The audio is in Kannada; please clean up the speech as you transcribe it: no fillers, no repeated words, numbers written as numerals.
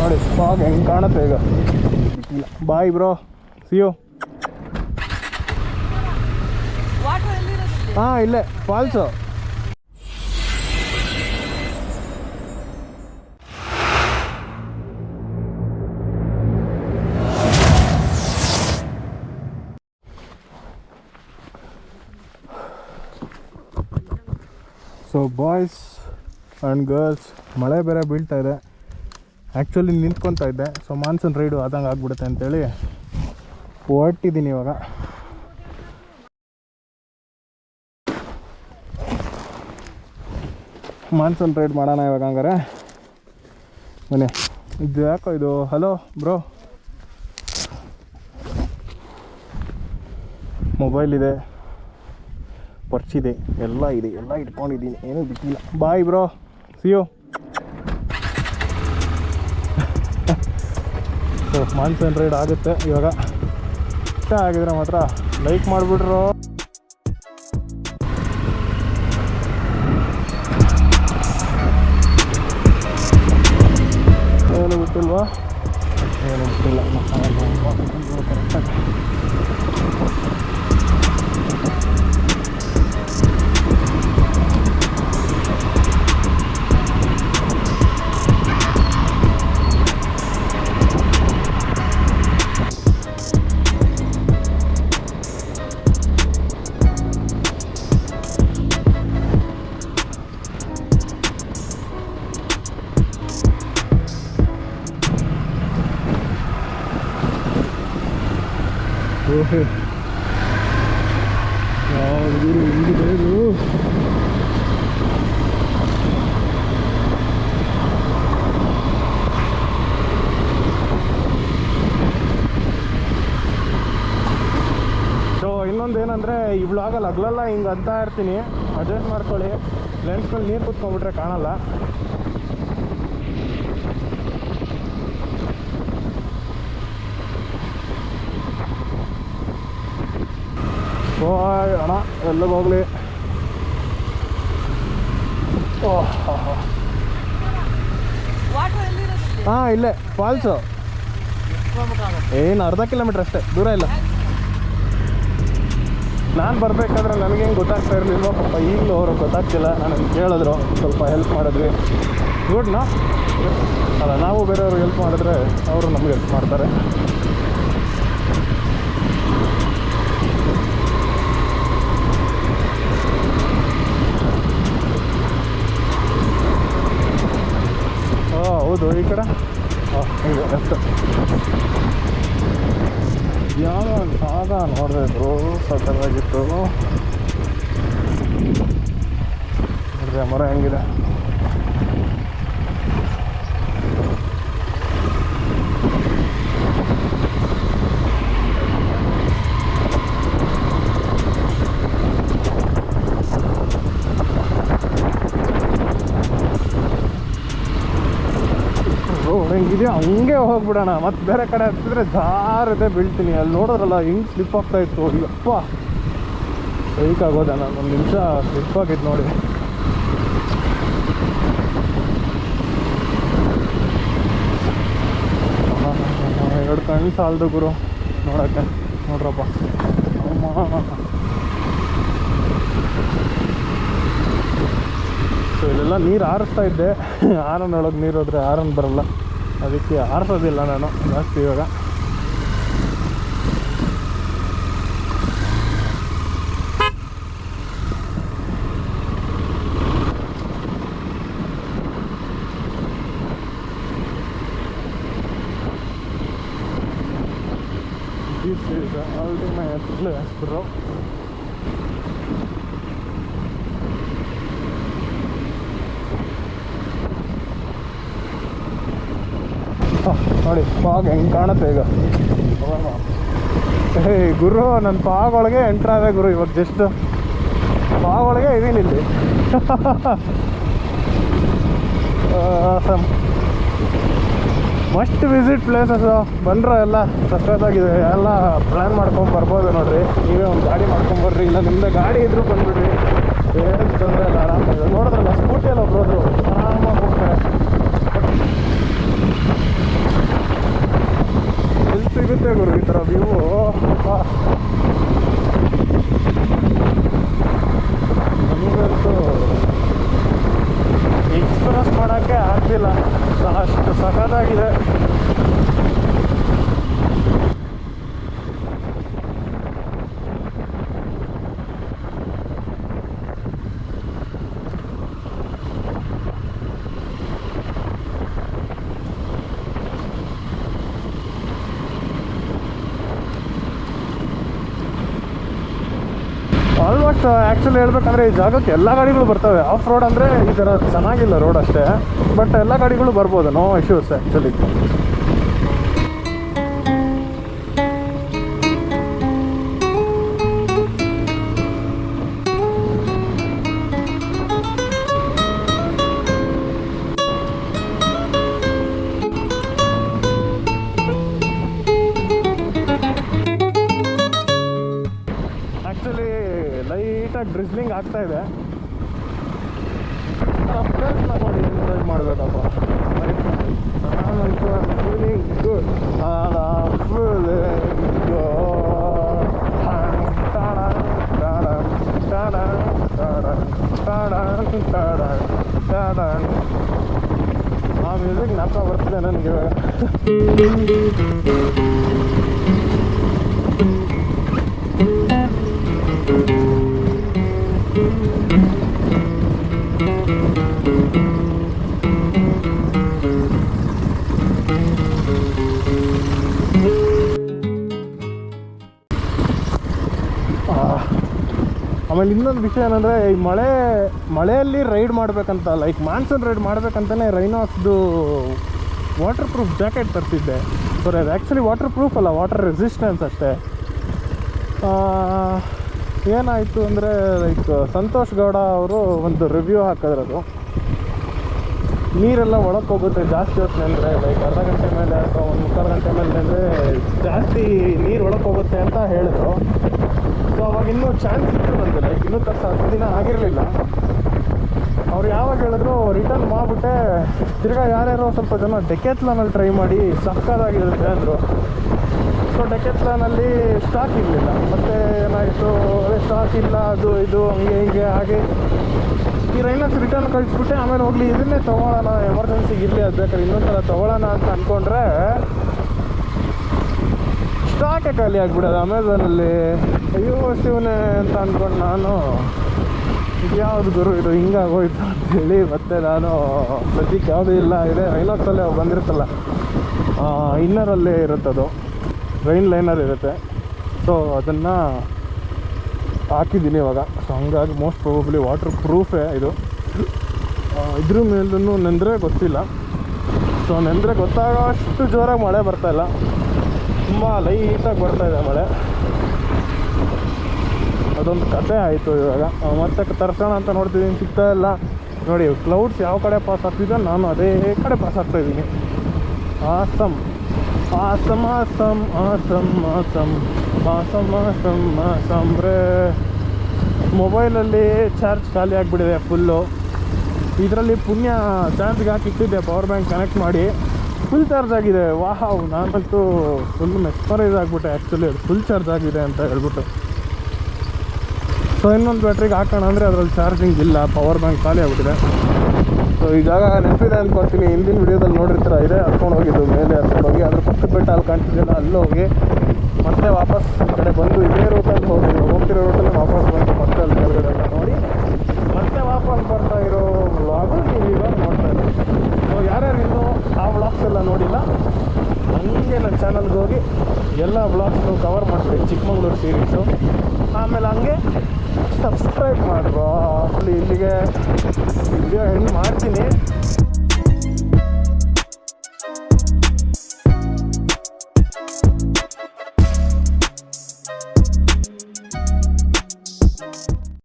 ನೋಡಿ ಫಾಗ್ ಹೆಂಗೆ ಕಾಣುತ್ತೆ ಈಗ. Bye bro, see you. ಹಾಂ, ಇಲ್ಲೇ falls. So boys and girls, ಮಳೆ ಬೇರೆ ಬೀಳ್ತಾ ಇದೆ. ಆ್ಯಕ್ಚುಲಿ ನಿಂತ್ಕೊತಾ ಇದ್ದೆ, ಸೊ ಮಾನ್ಸೂನ್ ರೈಡು ಆದಂಗೆ ಆಗ್ಬಿಡುತ್ತೆ ಅಂತೇಳಿ ಹೊರಟಿದ್ದೀನಿ ಇವಾಗ. ಮಾನ್ಸೂನ್ ರೈಡ್ ಮಾಡೋಣ ಇವಾಗ. ಹಂಗಾರೆ ಬನ್ನಿ. ಇದು ಯಾಕೋ ಇದು, ಹಲೋ ಬ್ರೋ, ಮೊಬೈಲ್ ಇದೆ, ಪರ್ಚ್ ಇದೆ, ಎಲ್ಲ ಇದೆ, ಎಲ್ಲ ಇಟ್ಕೊಂಡಿದ್ದೀನಿ, ಏನೂ ಬಿಟ್ಟಿಲ್ಲ. Bye bro, see you. So monsoon ride ಆಗುತ್ತೆ ಇವಾಗ. ಇಷ್ಟ ಆಗಿದ್ರೆ ಮಾತ್ರ ಲೈಕ್ ಮಾಡಿಬಿಟ್ರು. ಏನು ಬಿಟ್ಟಿಲ್ವಾ? ಏನು ಬಿಟ್ಟಿಲ್ಲ. ಕರೆಕ್ಟಾಗಿ ಗುರು ಹಿಂಗಿದೆ ಇದು. ಸೊ ಇನ್ನೊಂದೇನಂದರೆ, ಈ ವ್ಲಾಗಲ್ಲಿ ಹಗಲೆಲ್ಲ ಹಿಂಗೆ ಅಂತ ಇರ್ತೀನಿ, ಅಡ್ಜಸ್ಟ್ ಮಾಡ್ಕೊಳ್ಳಿ. ಲೆನ್ಸ್ ಮೇಲೆ ನೀರು ಕುತ್ಕೊಂಡ್ಬಿಟ್ರೆ ಕಾಣಲ್ಲ. ಓ ಅಣ್ಣ, ಎಲ್ಲಿಗೆ ಹೋಗಲಿ. ಹಾಂ, ಇಲ್ಲೇ ಫಾಲ್ಸು. ಏನು ಅರ್ಧ ಕಿಲೋಮೀಟ್ರ್ ಅಷ್ಟೇ, ದೂರ ಇಲ್ಲ. ನಾನು ಬರಬೇಕಾದ್ರೆ ನನಗೆ ಹೆಂಗೆ ಗೊತ್ತಾಗ್ತಾ ಇರಲಿಲ್ವ ಪಾಪ, ಈಗಲೂ ಅವರು ಗೊತ್ತಾಗ್ತಿಲ್ಲ. ನನಗೆ ಕೇಳಿದ್ರು, ಸ್ವಲ್ಪ ಹೆಲ್ಪ್ ಮಾಡಿದ್ವಿ. ಗುಡ್ನಾ ಅಲ್ಲ, ನಾವು ಬೇರೆಯವ್ರು ಹೆಲ್ಪ್ ಮಾಡಿದ್ರೆ ಅವರು ನಮ್ಗೆ ಹೆಲ್ಪ್ ಮಾಡ್ತಾರೆ. ಹೌದು, ಈ ಕಡೆ ಇದೆ ಲೆಫ್ಟ್. ಯಾವುದೋ ಒಂದು ಜಾಗ ನೋಡಿದೆ ಬ್ರೋ, ಸಕ್ಕತ್ತಾಗಿತ್ತು. ನೋಡಿದೆ ಮರ ಹೆಂಗಿದೆ. ಹೆಂಗಿದೆ ಹಂಗೆ ಹೋಗ್ಬಿಡೋಣ. ಮತ್ತು ಬೇರೆ ಕಡೆ ಹತ್ತಿದ್ರೆ ಜಾರದೆ ಬೀಳ್ತೀನಿ. ಅಲ್ಲಿ ನೋಡೋದ್ರಲ್ಲ ಹಿಂಗೆ ಸ್ಲಿಪ್ ಆಗ್ತಾ ಇತ್ತು. ಯಪ್ಪ, ಬೈಕ್ ಆಗೋದ. ನಾನು ಒಂದು ನಿಮಿಷ ಸ್ಲಿಪ್ ಆಗಿದ್ದು ನೋಡಿ. ಎರಡು ಕಣ್ಣು ಸಾಲದು ಗುರು ನೋಡೋಕ್ಕೆ. ನೋಡ್ರಪ್ಪ, ಸೊ ಇಲ್ಲೆಲ್ಲ ನೀರು ಆರಿಸ್ತಾ ಇದ್ದೆ. ಆರನ್ ಒಳಗೆ ನೀರು ಹೋದರೆ ಆರನ್ ಬರಲ್ಲ, ಅದಕ್ಕೆ ಆರಿಸೋದಿಲ್ಲ ನಾನು ಜಾಸ್ತಿ ಇವಾಗ. This is the ultimate place, bro. ನೋಡಿ ಫಾಗ್ ಹೆಂಗೆ ಕಾಣುತ್ತೆ ಈಗ. ಹೇ ಗುರು, ನನ್ನ ಫಾಗ್ ಒಳಗೆ ಎಂಟ್ರ್ ಆದ ಗುರು ಇವಾಗ. ಜಸ್ಟ್ ಫಾಗ್ ಒಳಗೆ ಇದೀನಿ ಇಲ್ಲಿ. Must visit places. ಬಂದರೆ ಎಲ್ಲ ಸಕ್ಕತ್ತಾಗಿದೆ. ಎಲ್ಲ ಪ್ಲ್ಯಾನ್ ಮಾಡ್ಕೊಂಡು ಬರ್ಬೋದು ನೋಡಿರಿ. ನೀವೇ ಒಂದು ಗಾಡಿ ಮಾಡ್ಕೊಂಬರ್ರಿ, ಇಲ್ಲ ನಿಮ್ಮದೇ ಗಾಡಿ ಇದ್ರೂ ಬಂದುಬಿಡ್ರಿ, ಏನು ತೊಂದರೆ ಇಲ್ಲ. ಆರಾಮಾಗಿ ನೋಡಿದ್ರಲ್ಲ, ಸ್ಕೂಟಿಯಲ್ಲಿ ಒಬ್ಬರು ಆರಾಮಾಗಿ ಹೋಗ್ತಾರೆ. ಹೇಳೋಕ್ಕೆ ಆಗ್ತಿಲ್ಲ, ಅಷ್ಟು ಸಖತ್ತಾಗಿದೆ. ಆಲ್ಮೋಸ್ಟ್ ಆ್ಯಕ್ಚುಲಿ ಹೇಳ್ಬೇಕಂದ್ರೆ ಈ ಜಾಗಕ್ಕೆ ಎಲ್ಲ ಗಾಡಿಗಳು ಬರ್ತವೆ. ಆಫ್ ರೋಡ್ ಅಂದರೆ ಈ ಥರ ಚೆನ್ನಾಗಿಲ್ಲ ರೋಡ್ ಅಷ್ಟೇ, ಬಟ್ ಎಲ್ಲ ಗಾಡಿಗಳು ಬರ್ಬೋದು, ನೋ ಇಶ್ಯೂಸ್ ಆ್ಯಕ್ಚುಲಿ. ಲೈಟಾಗಿ ಡ್ರಿಸ್ಲಿಂಗ್ ಆಗ್ತಾ ಇದೆ. ಪ್ಲೇಸ್ನ ನೋಡಿ ಎಂಜಾಯ್ ಮಾಡಬೇಕಪ್ಪ. ನಾನಂತೂ ಫೀಲಿಂಗ್ ಗುಡ್, ಆ ಮ್ಯೂಸಿಕ್ ಜ್ಞಾಪಕ ಬರ್ತಿದೆ ನನಗೆ ಇವಾಗ. ಆಮೇಲೆ ಇನ್ನೊಂದು ವಿಷಯ ಏನಂದರೆ, ಈ ಮಳೆಯಲ್ಲಿ ರೈಡ್ ಮಾಡಬೇಕಂತ, ಲೈಕ್ ಮಾನ್ಸೂನ್ ರೈಡ್ ಮಾಡಬೇಕಂತಲೇ ರೈನಾಕ್ಸ್ದು ವಾಟರ್ ಪ್ರೂಫ್ ಜಾಕೆಟ್ ತರಿಸಿದ್ದೆ. ಸರಿ, ಅದು ಆ್ಯಕ್ಚುಲಿ ವಾಟರ್ ಪ್ರೂಫ್ ಅಲ್ಲ, ವಾಟರ್ ರೆಸಿಸ್ಟೆನ್ಸ್ ಅಷ್ಟೇ. ಏನಾಯಿತು ಅಂದರೆ, ಲೈಕ್ ಸಂತೋಷ್ ಗೌಡ ಅವರು ಒಂದು ರಿವ್ಯೂ ಹಾಕಿದ್ರದು, ನೀರೆಲ್ಲ ಒಳಕ್ಕೆ ಹೋಗುತ್ತೆ ಜಾಸ್ತಿ ಹೊತ್ತು ಅಂದರೆ, ಲೈಕ್ ಅರ್ಧ ಗಂಟೆ ಮೇಲೆ ಅಥವಾ 1-3 ಗಂಟೆ ಮೇಲೆ ಅಂದರೆ ಜಾಸ್ತಿ ನೀರು ಒಳಕ್ಕೆ ಹೋಗುತ್ತೆ ಅಂತ ಹೇಳಿದ್ರು. ಸೊ ಅವಾಗ ಇನ್ನೂ ಚಾನ್ಸ್ ಇತ್ತು ನನಗೆ, ಲೈಕ್ ಇನ್ನೂ 10 ದಿನ ಆಗಿರಲಿಲ್ಲ. ಅವ್ರು ಯಾವಾಗ ಹೇಳಿದ್ರು ರಿಟರ್ನ್ ಮಾಡಿಬಿಟ್ಟೆ. ತಿರ್ಗಾ ಯಾರ್ಯಾರೋ ಸ್ವಲ್ಪ ಜನ ಡೆಕೆತ್ಲಾನಲ್ಲಿ ಟ್ರೈ ಮಾಡಿ ಸಕ್ಕತ್ತಾಗಿರುತ್ತೆ ಅಂದರು. ಸೊ ಡೆಕೆತ್ಲಾನಲ್ಲಿ ಸ್ಟಾಕ್ ಇರಲಿಲ್ಲ. ಮತ್ತು ಏನಾಯಿತು, ಅದೇ ಸ್ಟಾಕ್ ಇಲ್ಲ, ಅದು ಇದು ಹಂಗೆ ಹಿಂಗೆ ಹಾಗೆ ಈ ರೈನಾಕ್ಸ್ ರಿಟರ್ನ್ ಕಳಿಸ್ಬಿಟ್ಟೆ. ಆಮೇಲೆ ಹೋಗಲಿ ಇದನ್ನೇ ತೊಗೊಳ್ಳೋಣ, ಎಮರ್ಜೆನ್ಸಿಗೆ ಇರಲಿ, ಅದು ಬೇಕಾದ್ರೆ ಇನ್ನೊಂದ್ಸಲ ತೊಗೊಳ್ಳೋಣ ಅಂತ ಅಂದ್ಕೊಂಡ್ರೆ ಸ್ಟಾಕೆ ಖಾಲಿ ಆಗಿಬಿಡೋದು ಅಮೆಝಾನಲ್ಲಿ. ಅಯ್ಯೋ ಶಿವನೇ ಅಂತ ಅಂದ್ಕೊಂಡು ನಾನು, ಇದು ಯಾವುದು ಗುರು ಇದು ಹಿಂಗಾಗೋಯ್ತು ಅಂತೇಳಿ ಮತ್ತೆ ನಾನು ಸದ್ಯಕ್ಕೆ ಯಾವುದೂ ಇಲ್ಲ, ಇದೆ ರೈನಾಕ್ಸಲ್ಲೇ ಬಂದಿರುತ್ತಲ್ಲ, ಇನ್ನರಲ್ಲೇ ಇರುತ್ತದು, ರೈನ್ ಲೈನರ್ ಇರುತ್ತೆ. ಸೊ ಅದನ್ನು ಹಾಕಿದ್ದೀನಿ ಇವಾಗ. ಸೊ ಹಂಗಾಗಿ ಮೋಸ್ಟ್ ಪ್ರಾಬಬ್ಲಿ ವಾಟರ್ ಪ್ರೂಫೇ ಇದು. ಇದ್ರ ಮೇಲೂ ನೆಂದರೆ ಗೊತ್ತಿಲ್ಲ. ಸೊ ನೆಂದರೆ ಗೊತ್ತಾಗೋ ಅಷ್ಟು ಜೋರಾಗಿ ಮಳೆ ಬರ್ತಾಯಿಲ್ಲ, ತುಂಬ ಲೈಟಾಗಿ ಬರ್ತಾಯಿದೆ ಮಳೆ. ಅದೊಂದು ಕತೆ ಆಯಿತು. ಇವಾಗ ಮತ್ತೆ ತರ್ಸೋಣ ಅಂತ ನೋಡ್ತಿದ್ದೀನಿ, ಸಿಗ್ತಾ ಇಲ್ಲ. ನೋಡಿ ಕ್ಲೌಡ್ಸ್ ಯಾವ ಕಡೆ ಪಾಸ್ ಆಗ್ತಿದೆ, ನಾನು ಅದೇ ಕಡೆ ಪಾಸ್ ಆಗ್ತಾಯಿದ್ದೀನಿ. Awesome awesome awesome awesome awesome awesome awesome awesome ರೇ. ಮೊಬೈಲಲ್ಲಿ ಚಾರ್ಜ್ ಖಾಲಿ ಆಗಿಬಿಟ್ಟಿದೆ ಫುಲ್ಲು. ಇದರಲ್ಲಿ ಪುಣ್ಯ ಚಾರ್ಜ್ಗೆ ಹಾಕಿಟ್ಟಿದ್ದೆ, ಪವರ್ ಬ್ಯಾಂಕ್ ಕನೆಕ್ಟ್ ಮಾಡಿ ಫುಲ್ ಚಾರ್ಜ್ ಆಗಿದೆ. ವಾಹ್, ನಾನಂತೂ ಫುಲ್ ಮೆಸ್ಮರೈಸ್ ಆಗಿಬಿಟ್ಟೆ ಆ್ಯಕ್ಚುಲಿ, ಅದು ಫುಲ್ ಚಾರ್ಜ್ ಆಗಿದೆ ಅಂತ ಹೇಳ್ಬಿಟ್ಟು. ಸೊ ಇನ್ನೊಂದು ಬ್ಯಾಟ್ರಿಗೆ ಹಾಕೋಣ ಅಂದರೆ ಅದರಲ್ಲಿ ಚಾರ್ಜಿಂಗ್ ಇಲ್ಲ, ಪವರ್ ಬ್ಯಾಂಕ್ ಖಾಲಿ ಆಗಿಬಿಟ್ಟಿದೆ. ಸೊ ಈ ಜಾಗ ನೆನಪಿದೆ ಅಂದ್ಕೊಳ್ತೀನಿ, ಹಿಂದಿನ ವಿಡಿಯೋದಲ್ಲಿ ನೋಡಿರ್ತೀರ, ಇದೆ ಹತ್ಕೊಂಡು ಹೋಗಿದ್ದು ಮೇಲೆ ಹತ್ಕೊಂಡು ಹೋಗಿ ಅದ್ರ ಪಕ್ಕದ ಬೆಟ್ಟ ಅಲ್ಲಿ ಕಾಣ್ತಿದ್ದಿಲ್ಲ, ಅಲ್ಲಿ ಹೋಗಿ ಮತ್ತೆ ವಾಪಸ್ ಈ ಕಡೆ ಬಂದು ಇದೇ ರೂಟಲ್ಲಿ ಹೋಗ್ತಿರೋ ರೂಟಲ್ಲಿ ವಾಪಸ್ ಬಂದು ಮತ್ತೆ ಅಲ್ಲಿ ಕೆಳಗಡೆ ಎಲ್ಲ ನೋಡಿ ಮತ್ತೆ ವಾಪಸ್ ಬರ್ತಾ ಇರೋ ವ್ಲಾಗು ನೀವು ಇವಾಗ ನೋಡ್ತಾ ಇದ್ದೀವಿ. ಸೊ ಯಾರ್ಯಾರು ಇನ್ನೂ ಆ ವ್ಲಾಗ್ಸ್ ಎಲ್ಲ ನೋಡಿಲ್ಲ, ಹಂಗೆ ನನ್ನ ಚಾನಲ್ಗೆ ಹೋಗಿ ಎಲ್ಲ ವ್ಲಾಗ್ಸ್ನು ಕವರ್ ಮಾಡ್ತೀವಿ, ಚಿಕ್ಕಮಗಳೂರು ಸೀರೀಸು. ಆಮೇಲೆ ಹಂಗೆ ಸಬ್ಸ್ಕ್ರೈಬ್ ಮಾಡ್ಬೋ. ಇಲ್ಲಿಗೆ ವಿಡಿಯೋ ಎಂಡ್ ಮಾಡ್ತೀನಿ.